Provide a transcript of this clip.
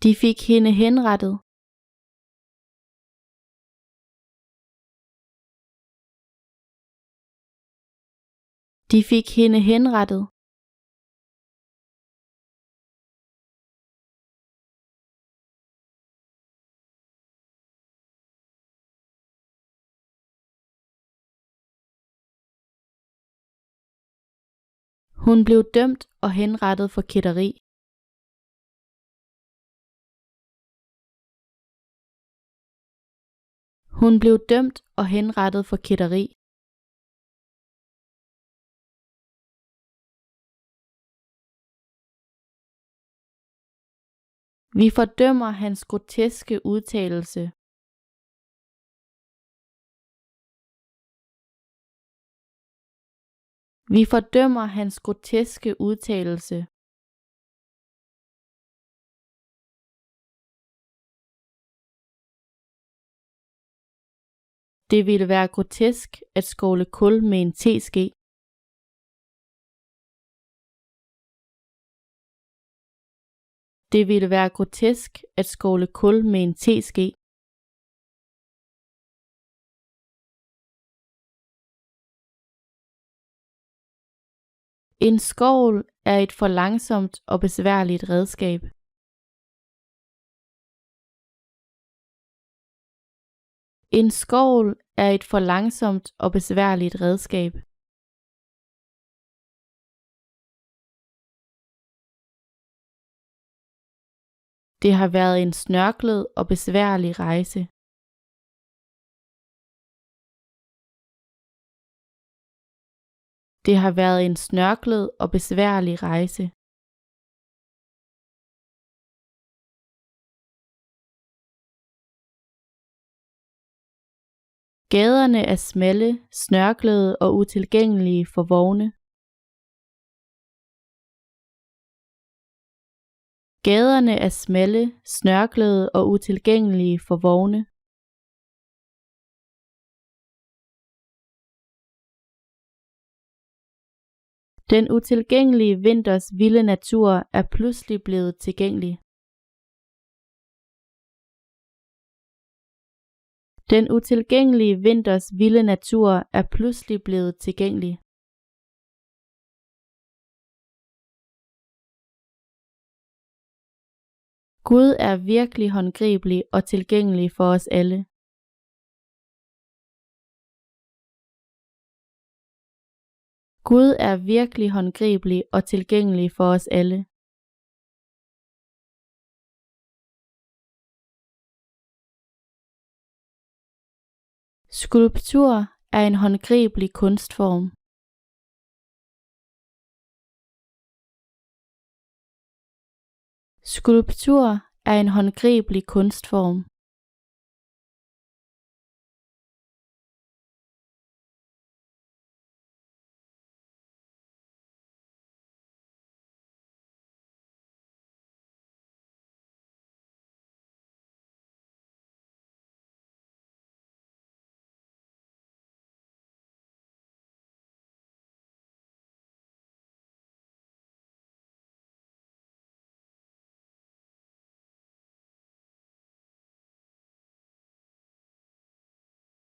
De fik hende henrettet. De fik hende henrettet. Hun blev dømt og henrettet for kætteri. Hun blev dømt og henrettet for kætteri. Vi fordømmer hans groteske udtalelse. Vi fordømmer hans groteske udtalelse. Det ville være grotesk at skåle kul med en teske. Det ville være grotesk at skåle kul med en teske. En skovl er et for langsomt og besværligt redskab. En skovl er et for langsomt og besværligt redskab. Det har været en snørklet og besværlig rejse. Det har været en snørklet og besværlig rejse. Gaderne er smalle, snørklede og utilgængelige for vogne. Gaderne er smalle, snørklede og utilgængelige for vogne. Den utilgængelige vinters vilde natur er pludselig blevet tilgængelig. Den utilgængelige vinters vilde natur er pludselig blevet tilgængelig. Gud er virkelig håndgribelig og tilgængelig for os alle. Gud er virkelig håndgribelig og tilgængelig for os alle. Skulptur er en håndgribelig kunstform. Skulptur er en håndgribelig kunstform.